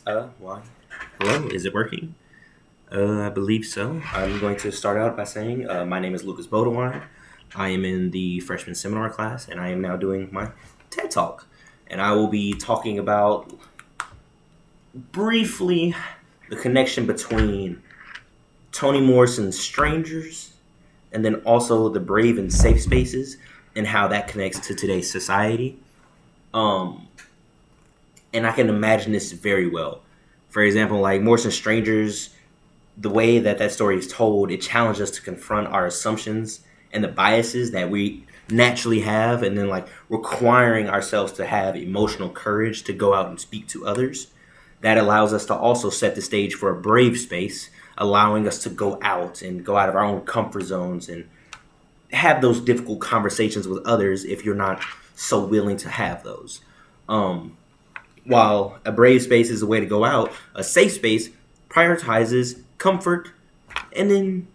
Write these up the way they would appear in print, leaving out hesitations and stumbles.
Why? Hello, is it working? I believe so. I'm going to start out by saying my name is Lucas Bodewine. I am in the freshman seminar class, and I am now doing my TED Talk. And I will be talking about briefly the connection between Toni Morrison's Strangers and then also the Brave and Safe Spaces and how that connects to today's society. Um, and I can imagine this very well. For example, like Morrison's Strangers, the way that story is told, it challenges us to confront our assumptions and the biases that we naturally have, and then like requiring ourselves to have emotional courage to go out and speak to others. That allows us to also set the stage for a brave space, allowing us to go out and go out of our own comfort zones and have those difficult conversations with others if you're not so willing to have those. Um, while a brave space is a way to go out, a safe space prioritizes comfort, and then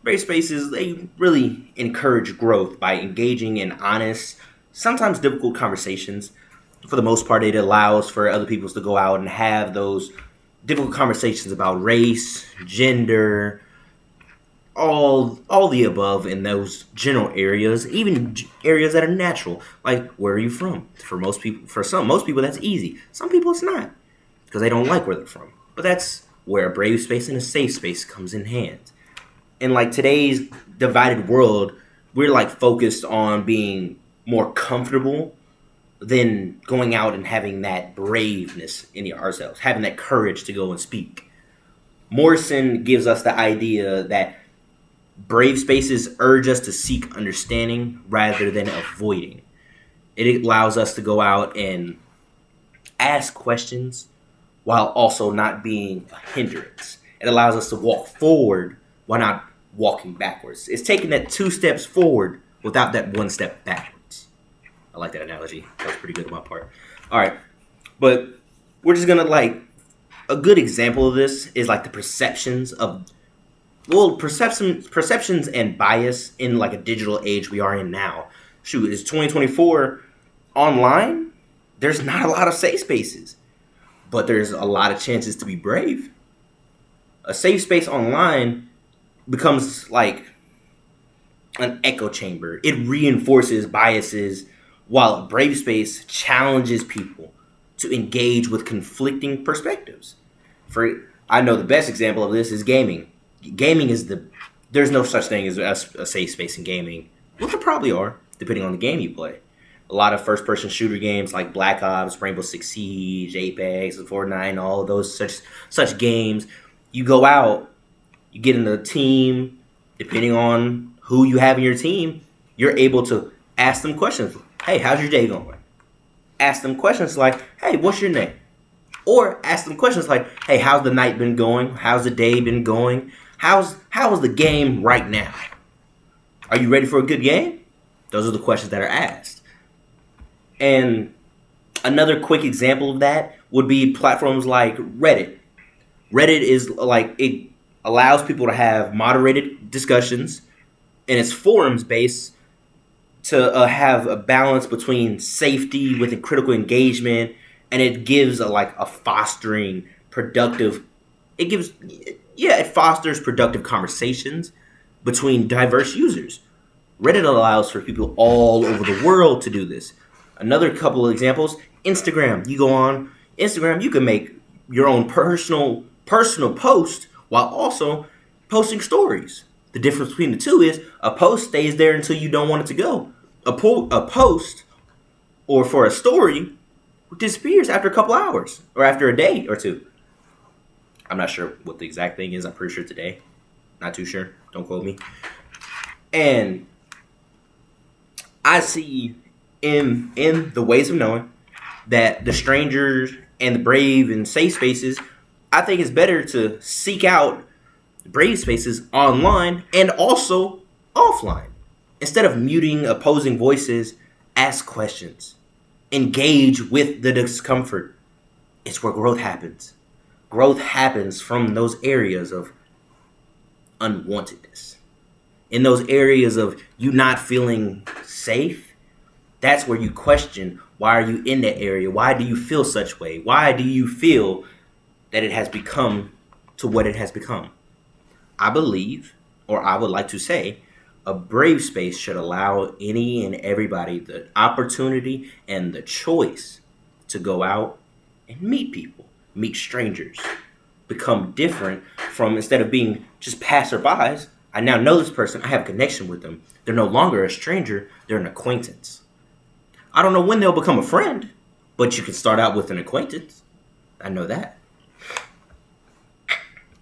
brave spaces, they really encourage growth by engaging in honest, sometimes difficult conversations. For the most part, it allows for other people to go out and have those difficult conversations about race, gender, all the above in those general areas, even areas that are natural. Like, where are you from? For most people, most people, that's easy. Some people, it's not because they don't like where they're from. But that's where a brave space and a safe space comes in hand. In like today's divided world, we're like focused on being more comfortable than going out and having that braveness in ourselves, having that courage to go and speak. Morrison gives us the idea that brave spaces urge us to seek understanding rather than avoiding. It allows us to go out and ask questions while also not being a hindrance. It allows us to walk forward while not walking backwards. It's taking that 2 steps forward without that 1 step backwards. I like that analogy. That was pretty good on my part. All right. But we're just going to like, a good example of this is like the perceptions and bias in like a digital age we are in now. Shoot, it's 2024 online. There's not a lot of safe spaces, but there's a lot of chances to be brave. A safe space online becomes like an echo chamber. It reinforces biases, while a brave space challenges people to engage with conflicting perspectives. For I know the best example of this is gaming. Gaming is there's no such thing as a safe space in gaming. Well, there probably are, depending on the game you play. A lot of first-person shooter games like Black Ops, Rainbow Six Siege, Apex, Fortnite, all of those such games. You go out, you get in a team. Depending on who you have in your team, you're able to ask them questions. Hey, how's your day going? Ask them questions like, hey, what's your name? Or ask them questions like, hey, how's the night been going? How's the day been going? How's the game right now? Are you ready for a good game? Those are the questions that are asked. And another quick example of that would be platforms like Reddit. Reddit is like, it allows people to have moderated discussions, and it's forums based to have a balance between safety with critical engagement, and it gives a fostering productive. It fosters productive conversations between diverse users. Reddit allows for people all over the world to do this. Another couple of examples: Instagram. You go on Instagram, you can make your own personal post while also posting stories. The difference between the two is a post stays there until you don't want it to go. A post or for a story disappears after a couple hours or after a day or two. I'm not sure what the exact thing is. I'm pretty sure today. Not too sure. Don't quote me. And I see in the ways of knowing that the strangers and the brave and safe spaces, I think it's better to seek out brave spaces online and also offline. Instead of muting opposing voices, ask questions. Engage with the discomfort. It's where growth happens. Growth happens from those areas of unwantedness. In those areas of you not feeling safe, that's where you question, why are you in that area? Why do you feel such way? Why do you feel that it has become to what it has become. I believe, or I would like to say, a brave space should allow any and everybody the opportunity and the choice to go out and meet people, meet strangers, become different from, instead of being just passerbys, I now know this person, I have a connection with them. They're no longer a stranger, they're an acquaintance. I don't know when they'll become a friend, but you can start out with an acquaintance. I know that.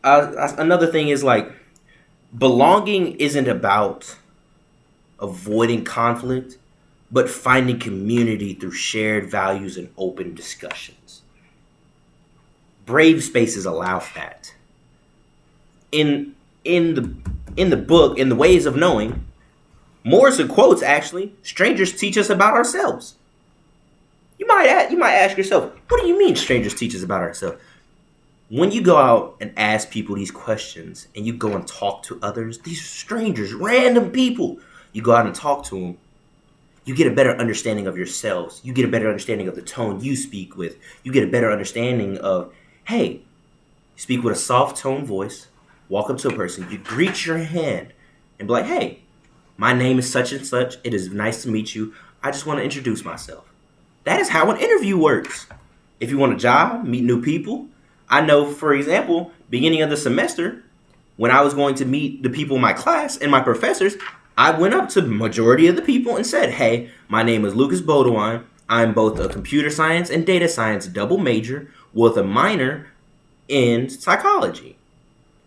Another thing is like, belonging isn't about avoiding conflict, but finding community through shared values and open discussions. Brave spaces allow that. In the book, in the Ways of Knowing, Morrison quotes actually, strangers teach us about ourselves. You might ask yourself, what do you mean strangers teach us about ourselves? When you go out and ask people these questions and you go and talk to others, these strangers, random people, you go out and talk to them, you get a better understanding of yourselves. You get a better understanding of the tone you speak with. You get a better understanding of, hey, speak with a soft tone voice, walk up to a person, you greet your hand and be like, hey, my name is such and such. It is nice to meet you. I just want to introduce myself. That is how an interview works. If you want a job, meet new people. I know, for example, beginning of the semester, when I was going to meet the people in my class and my professors, I went up to the majority of the people and said, hey, my name is Lucas Baudouin. I'm both a computer science and data science double major with a minor in psychology.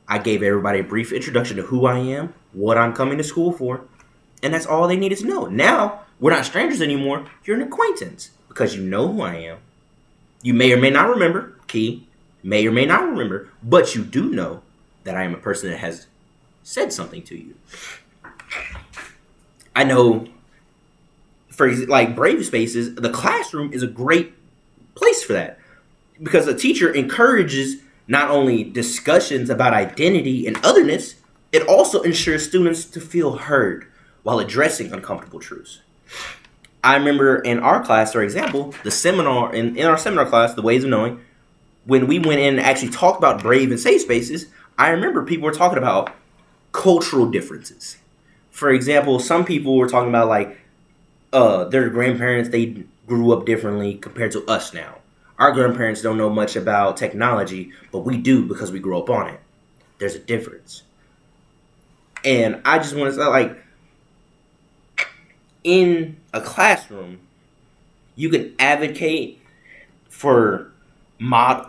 I gave everybody a brief introduction to who I am, what I'm coming to school for, and that's all they needed to know. Now, we're not strangers anymore. You're an acquaintance because you know who I am. You may or may not remember, may or may not remember, but you do know that I am a person that has said something to you. I know, for like brave spaces, the classroom is a great place for that because a teacher encourages not only discussions about identity and otherness, it also ensures students to feel heard while addressing uncomfortable truths. I remember in our class, for example, the seminar, in our seminar class, The Ways of Knowing, when we went in and actually talked about brave and safe spaces, I remember people were talking about cultural differences. For example, some people were talking about like their grandparents, they grew up differently compared to us now. Our grandparents don't know much about technology, but we do because we grew up on it. There's a difference. And I just want to say, like, in a classroom, you can advocate for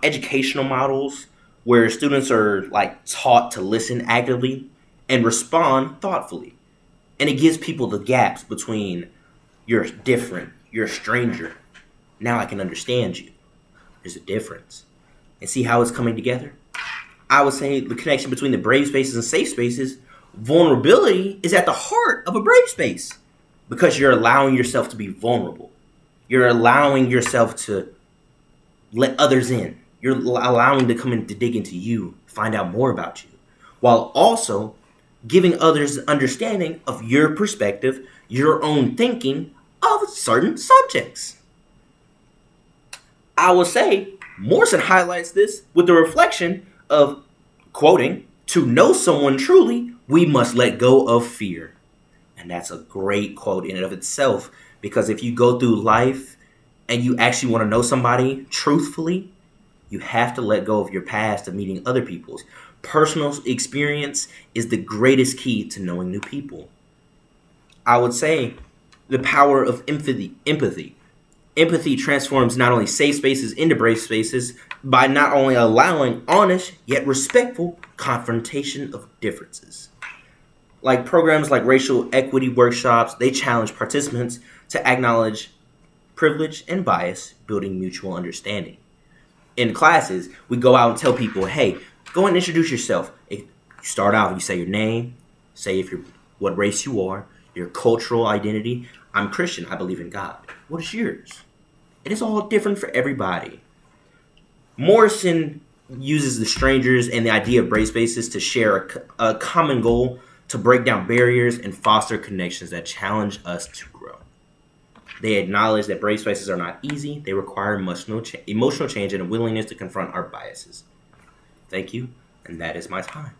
educational models where students are like taught to listen actively and respond thoughtfully. And it gives people the gaps between you're different, you're a stranger. Now I can understand you. There's a difference. And see how it's coming together? I would say the connection between the brave spaces and safe spaces, vulnerability is at the heart of a brave space because you're allowing yourself to be vulnerable. You're allowing yourself to let others in. You're allowing them to come in to dig into you, find out more about you, while also giving others understanding of your perspective, your own thinking of certain subjects. I will say Morrison highlights this with the reflection of, quoting, to know someone truly, we must let go of fear. And that's a great quote in and of itself, because if you go through life and you actually want to know somebody truthfully, you have to let go of your past of meeting other people's. Personal experience is the greatest key to knowing new people. I would say the power of empathy. Empathy transforms not only safe spaces into brave spaces by not only allowing honest yet respectful confrontation of differences. Like programs like racial equity workshops, they challenge participants to acknowledge privilege and bias, building mutual understanding. In classes, we go out and tell people, hey, go and introduce yourself. You start out, you say your name, say what race you are, your cultural identity. I'm Christian, I believe in God. What is yours? It is all different for everybody. Morrison uses the strangers and the idea of brave spaces to share a common goal to break down barriers and foster connections that challenge us to grow. They acknowledge that brave spaces are not easy. They require emotional change and a willingness to confront our biases. Thank you, and that is my time.